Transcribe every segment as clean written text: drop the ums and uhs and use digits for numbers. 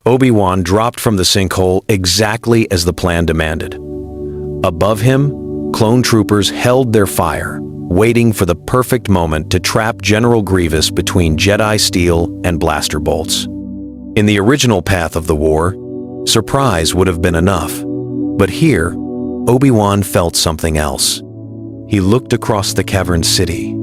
Obi-Wan dropped from the sinkhole exactly as the plan demanded. Above him, clone troopers held their fire, waiting for the perfect moment to trap General Grievous between Jedi steel and blaster bolts. In the original path of the war, surprise would have been enough. But here, Obi-Wan felt something else. He looked across the cavern city,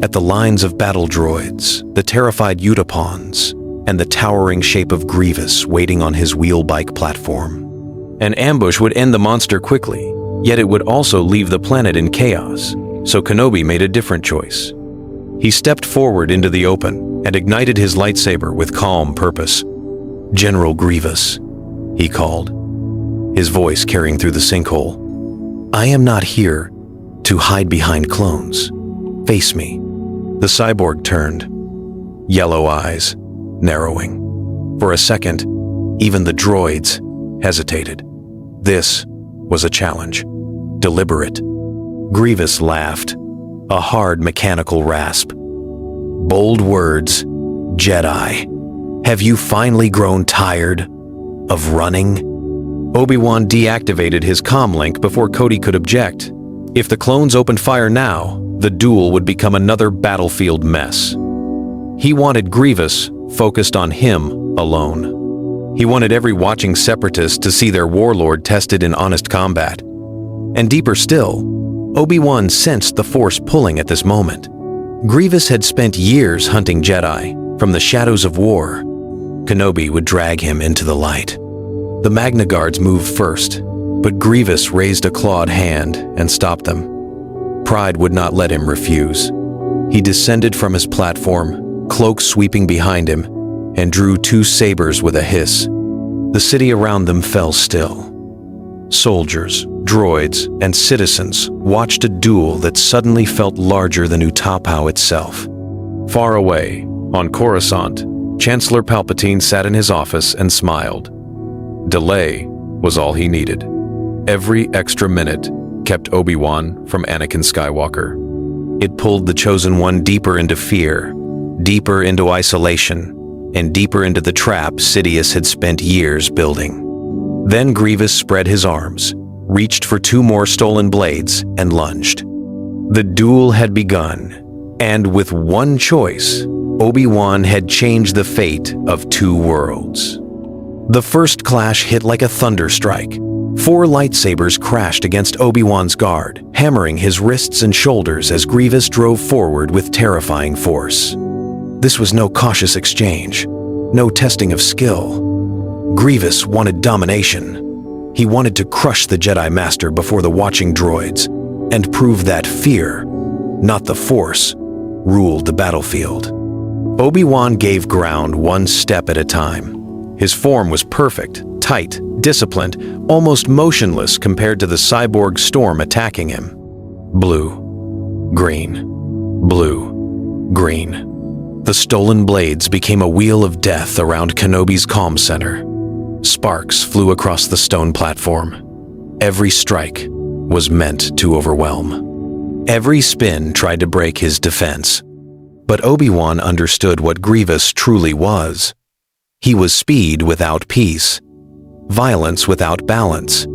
at the lines of battle droids, the terrified Utapons, and the towering shape of Grievous waiting on his wheel-bike platform. An ambush would end the monster quickly, yet it would also leave the planet in chaos, so Kenobi made a different choice. He stepped forward into the open and ignited his lightsaber with calm purpose. "General Grievous," he called, his voice carrying through the sinkhole. "I am not here to hide behind clones. Face me." The cyborg turned, yellow eyes narrowing. For a second, even the droids hesitated. This was a challenge, deliberate. Grievous laughed, a hard mechanical rasp. "Bold words, Jedi. Have you finally grown tired of running?" Obi-Wan deactivated his comm link before Cody could object. If the clones opened fire now, the duel would become another battlefield mess. He wanted Grievous focused on him alone. He wanted every watching separatist to see their warlord tested in honest combat. And deeper still, Obi-Wan sensed the Force pulling at this moment. Grievous had spent years hunting Jedi from the shadows of war. Kenobi would drag him into the light. The Magna Guards moved first, but Grievous raised a clawed hand and stopped them. Pride would not let him refuse. He descended from his platform, cloak sweeping behind him, and drew two sabers with a hiss. The city around them fell still. Soldiers, droids, and citizens watched a duel that suddenly felt larger than Utapau itself. Far away, on Coruscant, Chancellor Palpatine sat in his office and smiled. Delay was all he needed. Every extra minute kept Obi-Wan from Anakin Skywalker. It pulled the Chosen One deeper into fear, deeper into isolation, and deeper into the trap Sidious had spent years building. Then Grievous spread his arms, reached for two more stolen blades, and lunged. The duel had begun, and with one choice, Obi-Wan had changed the fate of two worlds. The first clash hit like a thunder strike. 4 lightsabers crashed against Obi-Wan's guard, hammering his wrists and shoulders as Grievous drove forward with terrifying force. This was no cautious exchange, no testing of skill. Grievous wanted domination. He wanted to crush the Jedi Master before the watching droids and prove that fear, not the Force, ruled the battlefield. Obi-Wan gave ground one step at a time. His form was perfect, tight, disciplined, almost motionless compared to the cyborg storm attacking him. Blue, green, blue, green. The stolen blades became a wheel of death around Kenobi's comm center. Sparks flew across the stone platform. Every strike was meant to overwhelm. Every spin tried to break his defense. But Obi-Wan understood what Grievous truly was. He was speed without peace, violence without balance,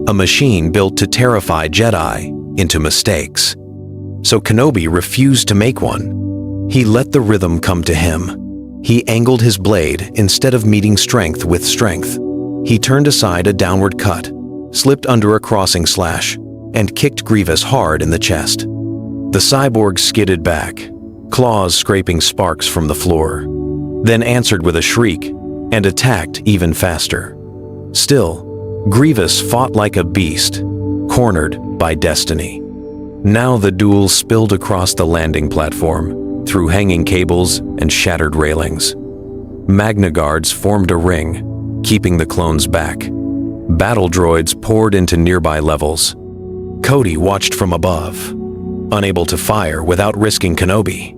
a machine built to terrify Jedi into mistakes. So Kenobi refused to make one. He let the rhythm come to him. He angled his blade instead of meeting strength with strength. He turned aside a downward cut, slipped under a crossing slash, and kicked Grievous hard in the chest. The cyborg skidded back, claws scraping sparks from the floor, then answered with a shriek and attacked even faster. Still, Grievous fought like a beast, cornered by destiny. Now the duel spilled across the landing platform, through hanging cables and shattered railings. Magna Guards formed a ring, keeping the clones back. Battle droids poured into nearby levels. Cody watched from above, unable to fire without risking Kenobi.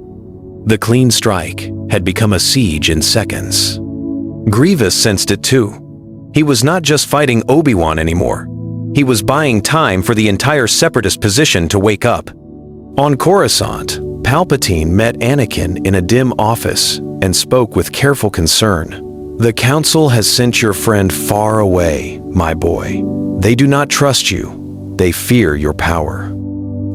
The clean strike had become a siege in seconds. Grievous sensed it too. He was not just fighting Obi-Wan anymore. He was buying time for the entire Separatist position to wake up. On Coruscant, Palpatine met Anakin in a dim office and spoke with careful concern. The Council has sent your friend far away, my boy. They do not trust you. They fear your power.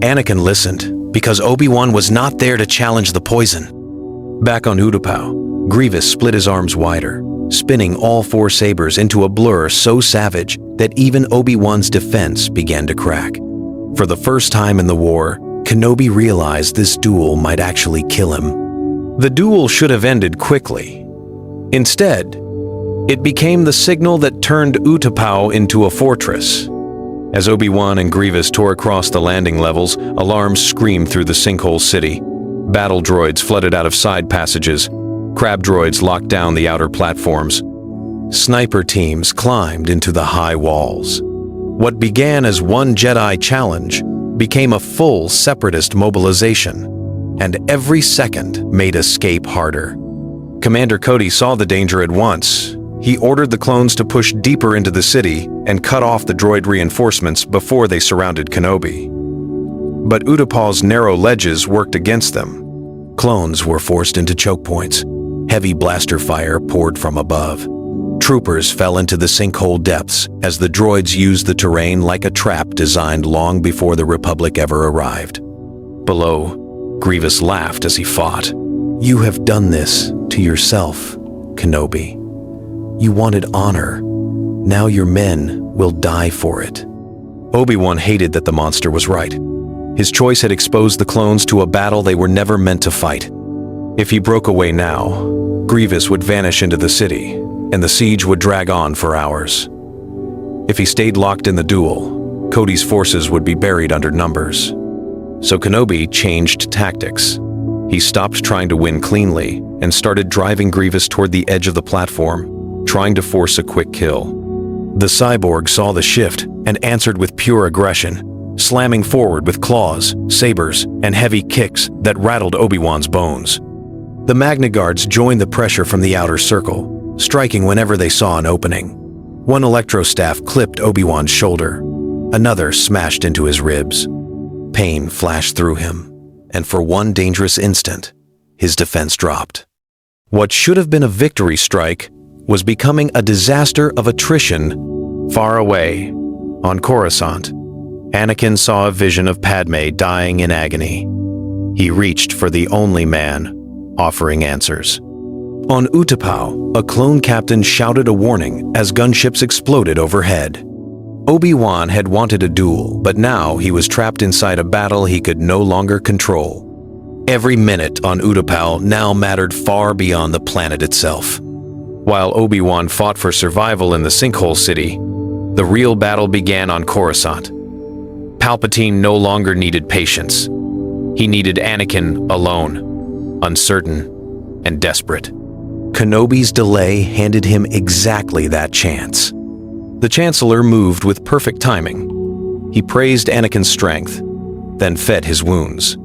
Anakin listened, because Obi-Wan was not there to challenge the poison. Back on Utapau, Grievous split his arms wider, spinning all four sabers into a blur so savage that even Obi-Wan's defense began to crack. For the first time in the war, Kenobi realized this duel might actually kill him. The duel should have ended quickly. Instead, it became the signal that turned Utapau into a fortress. As Obi-Wan and Grievous tore across the landing levels, alarms screamed through the sinkhole city. Battle droids flooded out of side passages. Crab droids locked down the outer platforms. Sniper teams climbed into the high walls. What began as one Jedi challenge became a full separatist mobilization, and every second made escape harder. Commander Cody saw the danger at once. He ordered the clones to push deeper into the city and cut off the droid reinforcements before they surrounded Kenobi. But Utapau's narrow ledges worked against them. Clones were forced into choke points. Heavy blaster fire poured from above. Troopers fell into the sinkhole depths as the droids used the terrain like a trap designed long before the Republic ever arrived. Below, Grievous laughed as he fought. "You have done this to yourself, Kenobi. You wanted honor. Now your men will die for it." Obi-Wan hated that the monster was right. His choice had exposed the clones to a battle they were never meant to fight. If he broke away now, Grievous would vanish into the city, and the siege would drag on for hours. If he stayed locked in the duel, Cody's forces would be buried under numbers. So Kenobi changed tactics. He stopped trying to win cleanly and started driving Grievous toward the edge of the platform, trying to force a quick kill. The cyborg saw the shift and answered with pure aggression, slamming forward with claws, sabers, and heavy kicks that rattled Obi-Wan's bones. The Magna Guards joined the pressure from the outer circle, striking whenever they saw an opening. One electrostaff clipped Obi-Wan's shoulder. Another smashed into his ribs. Pain flashed through him, and for one dangerous instant, his defense dropped. What should have been a victory strike was becoming a disaster of attrition. Far away, on Coruscant, Anakin saw a vision of Padme dying in agony. He reached for the only man offering answers. On Utapau, a clone captain shouted a warning as gunships exploded overhead. Obi-Wan had wanted a duel, but now he was trapped inside a battle he could no longer control. Every minute on Utapau now mattered far beyond the planet itself. While Obi-Wan fought for survival in the sinkhole city, the real battle began on Coruscant. Palpatine no longer needed patience. He needed Anakin alone, uncertain and desperate. Kenobi's delay handed him exactly that chance. The Chancellor moved with perfect timing. He praised Anakin's strength, then fed his wounds.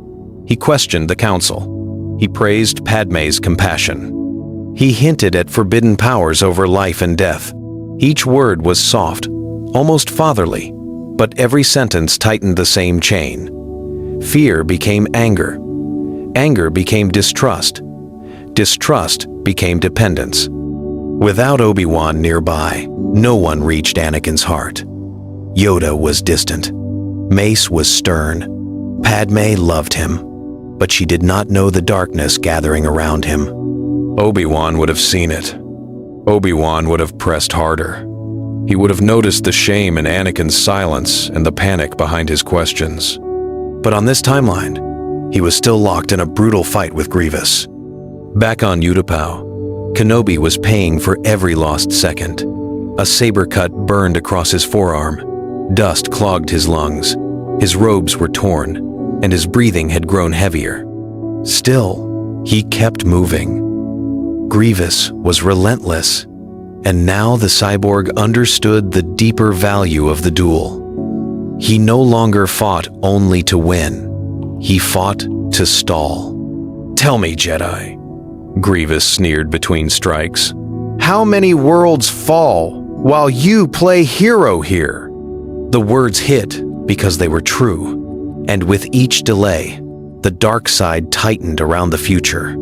He questioned the Council. He praised Padme's compassion. He hinted at forbidden powers over life and death. Each word was soft, almost fatherly, but every sentence tightened the same chain. Fear became anger. Anger became distrust. Distrust became dependence. Without Obi-Wan nearby, no one reached Anakin's heart. Yoda was distant. Mace was stern. Padme loved him, but she did not know the darkness gathering around him. Obi-Wan would have seen it. Obi-Wan would have pressed harder. He would have noticed the shame in Anakin's silence and the panic behind his questions. But on this timeline, he was still locked in a brutal fight with Grievous. Back on Utapau, Kenobi was paying for every lost second. A saber cut burned across his forearm. Dust clogged his lungs. His robes were torn, and his breathing had grown heavier. Still, he kept moving. Grievous was relentless, and now the cyborg understood the deeper value of the duel. He no longer fought only to win. He fought to stall. "Tell me, Jedi," Grievous sneered between strikes, "how many worlds fall while you play hero here?" The words hit because they were true, and with each delay, the dark side tightened around the future.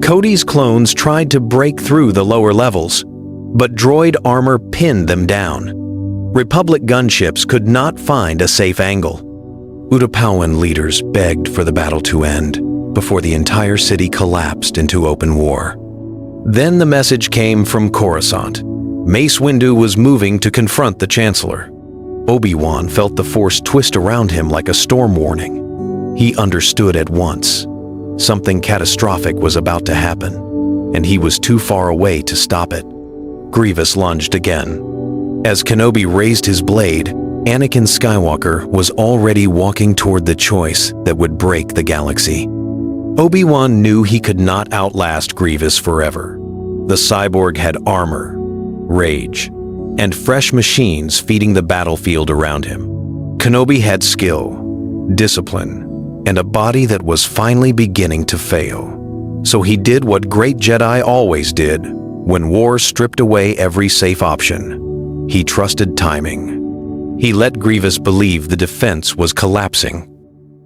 Cody's clones tried to break through the lower levels, but droid armor pinned them down. Republic gunships could not find a safe angle. Utapawan leaders begged for the battle to end before the entire city collapsed into open war. Then the message came from Coruscant. Mace Windu was moving to confront the Chancellor. Obi-Wan felt the Force twist around him like a storm warning. He understood at once. Something catastrophic was about to happen, and he was too far away to stop it. Grievous lunged again. As Kenobi raised his blade, Anakin Skywalker was already walking toward the choice that would break the galaxy. Obi-Wan knew he could not outlast Grievous forever. The cyborg had armor, rage, and fresh machines feeding the battlefield around him. Kenobi had skill, discipline, and a body that was finally beginning to fail. So he did what great Jedi always did when war stripped away every safe option. He trusted timing. He let Grievous believe the defense was collapsing.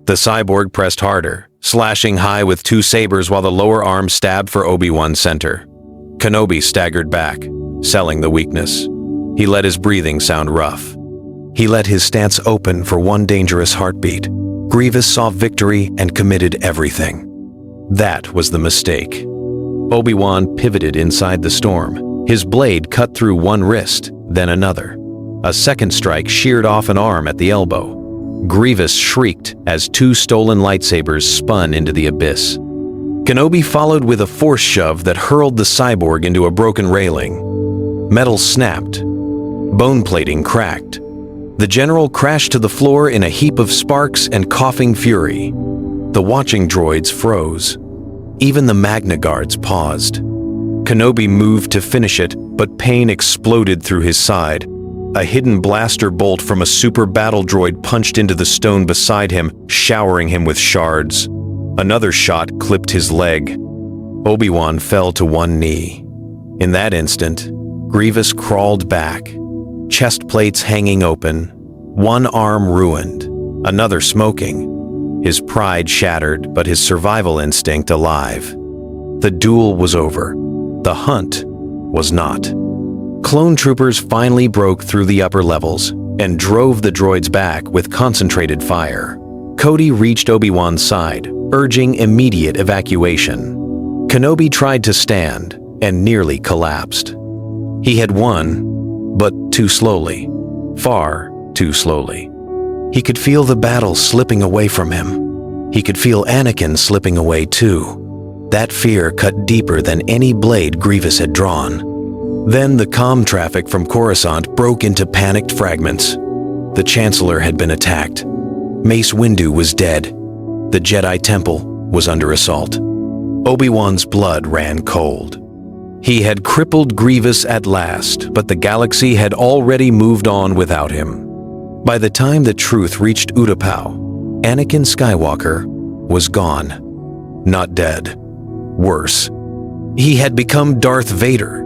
The cyborg pressed harder, slashing high with two sabers while the lower arm stabbed for Obi-Wan's center. Kenobi staggered back, selling the weakness. He let his breathing sound rough. He let his stance open for one dangerous heartbeat. Grievous saw victory and committed everything. That was the mistake. Obi-Wan pivoted inside the storm. His blade cut through one wrist, then another. A second strike sheared off an arm at the elbow. Grievous shrieked as two stolen lightsabers spun into the abyss. Kenobi followed with a force shove that hurled the cyborg into a broken railing. Metal snapped. Bone plating cracked. The general crashed to the floor in a heap of sparks and coughing fury. The watching droids froze. Even the Magna Guards paused. Kenobi moved to finish it, but pain exploded through his side. A hidden blaster bolt from a super battle droid punched into the stone beside him, showering him with shards. Another shot clipped his leg. Obi-Wan fell to one knee. In that instant, Grievous crawled back, chest plates hanging open, one arm ruined, another smoking. His pride shattered, but his survival instinct alive. The duel was over. The hunt was not. Clone troopers finally broke through the upper levels and drove the droids back with concentrated fire. Cody reached Obi-Wan's side, urging immediate evacuation. Kenobi tried to stand and nearly collapsed. He had won, but too slowly, far too slowly. He could feel the battle slipping away from him. He could feel Anakin slipping away too. That fear cut deeper than any blade Grievous had drawn. Then the comm traffic from Coruscant broke into panicked fragments. The Chancellor had been attacked. Mace Windu was dead. The Jedi Temple was under assault. Obi-Wan's blood ran cold. He had crippled Grievous at last, but the galaxy had already moved on without him. By the time the truth reached Utapau, Anakin Skywalker was gone. Not dead. Worse. He had become Darth Vader.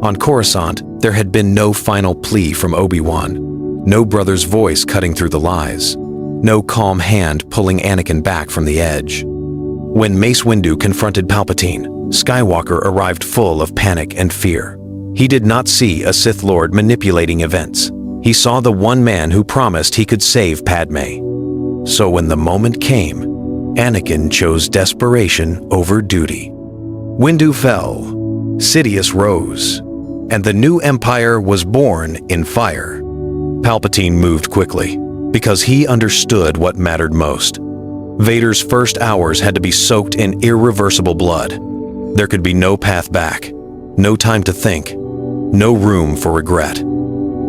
On Coruscant, there had been no final plea from Obi-Wan, no brother's voice cutting through the lies, no calm hand pulling Anakin back from the edge. When Mace Windu confronted Palpatine, Skywalker arrived full of panic and fear. He did not see a Sith Lord manipulating events. He saw the one man who promised he could save Padme. So when the moment came, Anakin chose desperation over duty. Windu fell, Sidious rose, and the new empire was born in fire. Palpatine moved quickly, because he understood what mattered most. Vader's first hours had to be soaked in irreversible blood. There could be no path back, no time to think, no room for regret.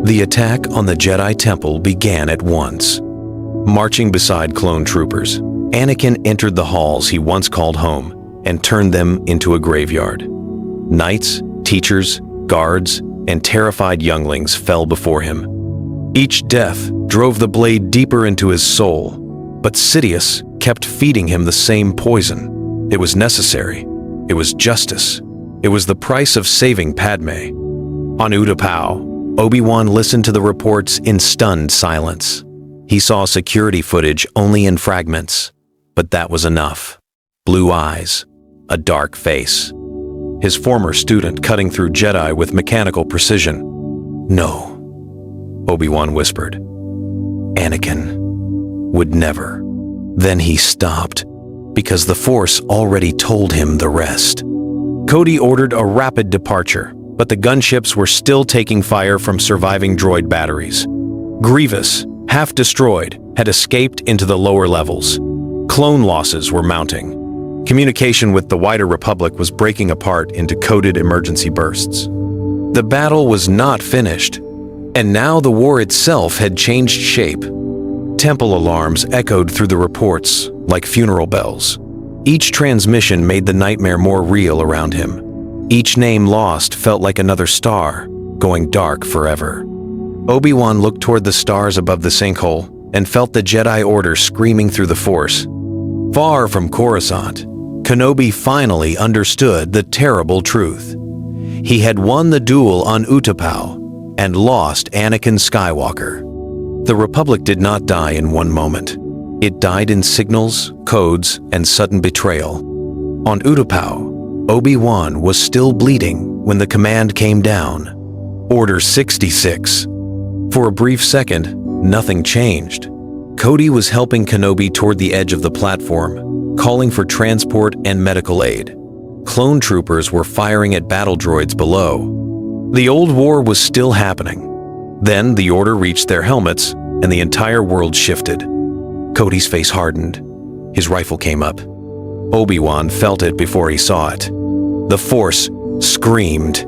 The attack on the Jedi Temple began at once. Marching beside clone troopers, Anakin entered the halls he once called home and turned them into a graveyard. Knights, teachers, guards, and terrified younglings fell before him. Each death drove the blade deeper into his soul, but Sidious kept feeding him the same poison. It was necessary. It was justice. It was the price of saving Padme. On Utapau, Obi-Wan listened to the reports in stunned silence. He saw security footage only in fragments, but that was enough. Blue eyes, a dark face. His former student cutting through Jedi with mechanical precision. "No," Obi-Wan whispered. "Anakin would never." Then he stopped, because the Force already told him the rest. Cody ordered a rapid departure, but the gunships were still taking fire from surviving droid batteries. Grievous, half destroyed, had escaped into the lower levels. Clone losses were mounting. Communication with the wider Republic was breaking apart into coded emergency bursts. The battle was not finished, and now the war itself had changed shape. Temple alarms echoed through the reports like funeral bells. Each transmission made the nightmare more real around him. Each name lost felt like another star, going dark forever. Obi-Wan looked toward the stars above the sinkhole and felt the Jedi Order screaming through the Force. Far from Coruscant, Kenobi finally understood the terrible truth. He had won the duel on Utapau and lost Anakin Skywalker. The Republic did not die in one moment. It died in signals, codes, and sudden betrayal. On Utapau, Obi-Wan was still bleeding when the command came down. Order 66. For a brief second, nothing changed. Cody was helping Kenobi toward the edge of the platform, calling for transport and medical aid. Clone troopers were firing at battle droids below. The old war was still happening. Then the Order reached their helmets, and the entire world shifted. Cody's face hardened. His rifle came up. Obi-Wan felt it before he saw it. The Force screamed.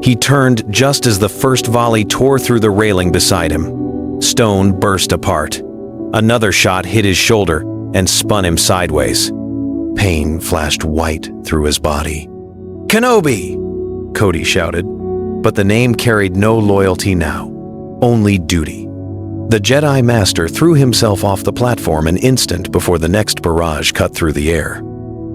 He turned just as the first volley tore through the railing beside him. Stone burst apart. Another shot hit his shoulder and spun him sideways. Pain flashed white through his body. "Kenobi!" Cody shouted. But the name carried no loyalty now, only duty. The Jedi Master threw himself off the platform an instant before the next barrage cut through the air.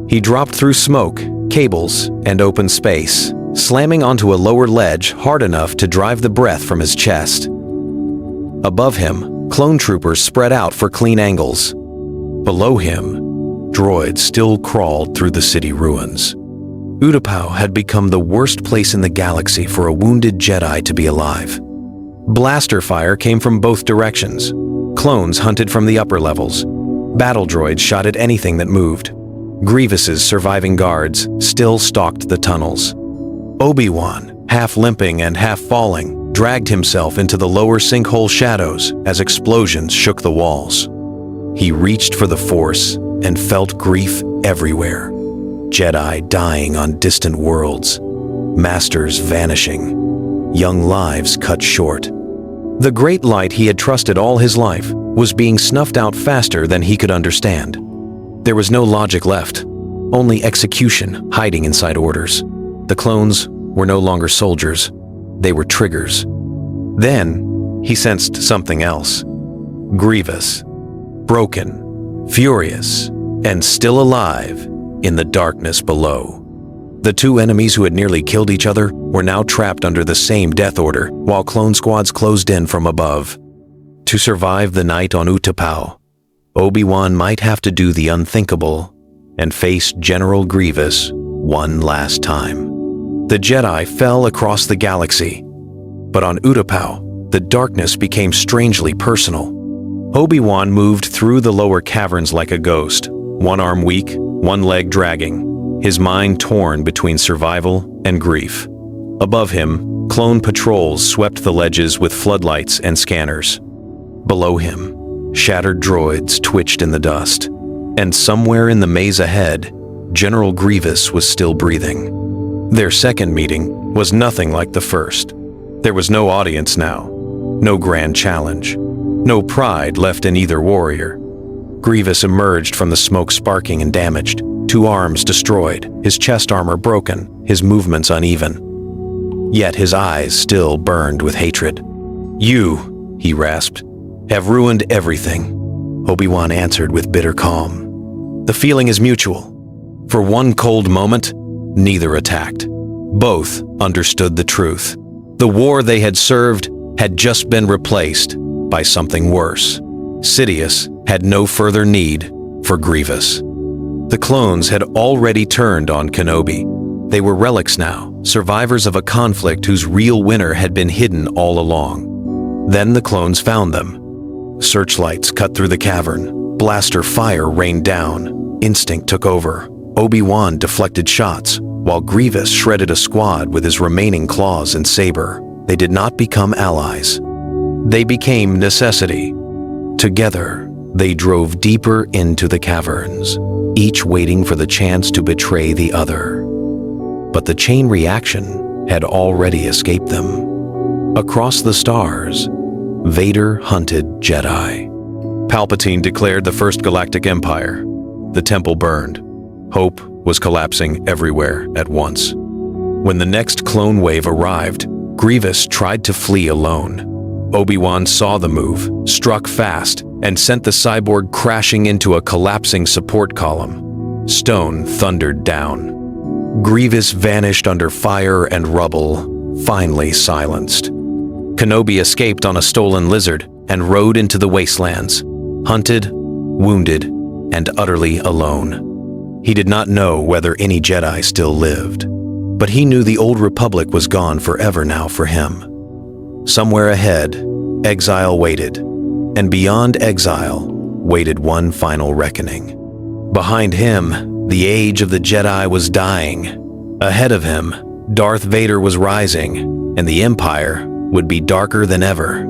He dropped through smoke, cables, and open space, slamming onto a lower ledge hard enough to drive the breath from his chest. Above him, clone troopers spread out for clean angles. Below him, droids still crawled through the city ruins. Utapau had become the worst place in the galaxy for a wounded Jedi to be alive. Blaster fire came from both directions. Clones hunted from the upper levels. Battle droids shot at anything that moved. Grievous's surviving guards still stalked the tunnels. Obi-Wan, half limping and half falling, dragged himself into the lower sinkhole shadows as explosions shook the walls. He reached for the Force and felt grief everywhere. Jedi dying on distant worlds. Masters vanishing. Young lives cut short. The great light he had trusted all his life was being snuffed out faster than he could understand. There was no logic left, only execution hiding inside orders. The clones were no longer soldiers, they were triggers. Then he sensed something else. Grievous, broken, furious, and still alive in the darkness below. The two enemies who had nearly killed each other were now trapped under the same death order, while clone squads closed in from above. To survive the night on Utapau, Obi-Wan might have to do the unthinkable and face General Grievous one last time. The Jedi fell across the galaxy, but on Utapau, the darkness became strangely personal. Obi-Wan moved through the lower caverns like a ghost, one arm weak, one leg dragging, his mind torn between survival and grief. Above him, clone patrols swept the ledges with floodlights and scanners. Below him, shattered droids twitched in the dust. And somewhere in the maze ahead, General Grievous was still breathing. Their second meeting was nothing like the first. There was no audience now, no grand challenge, no pride left in either warrior. Grievous emerged from the smoke sparking and damaged, two arms destroyed, his chest armor broken, his movements uneven. Yet his eyes still burned with hatred. "You," he rasped, "have ruined everything." Obi-Wan answered with bitter calm. "The feeling is mutual." For one cold moment, neither attacked. Both understood the truth. The war they had served had just been replaced by something worse. Sidious had no further need for Grievous. The clones had already turned on Kenobi. They were relics now, survivors of a conflict whose real winner had been hidden all along. Then the clones found them. Searchlights cut through the cavern. Blaster fire rained down. Instinct took over. Obi Wan deflected shots, while Grievous shredded a squad with his remaining claws and saber. They did not become allies. They became necessity. Together, they drove deeper into the caverns, each waiting for the chance to betray the other. But the chain reaction had already escaped them. Across the stars, Vader hunted Jedi. Palpatine declared the First Galactic Empire. The temple burned. Hope was collapsing everywhere at once. When the next clone wave arrived, Grievous tried to flee alone. Obi-Wan saw the move, struck fast, and sent the cyborg crashing into a collapsing support column. Stone thundered down. Grievous vanished under fire and rubble, finally silenced. Kenobi escaped on a stolen lizard and rode into the wastelands, hunted, wounded, and utterly alone. He did not know whether any Jedi still lived, but he knew the old Republic was gone forever now for him. Somewhere ahead, exile waited, and beyond exile waited one final reckoning. Behind him, the age of the Jedi was dying. Ahead of him, Darth Vader was rising, and the Empire would be darker than ever.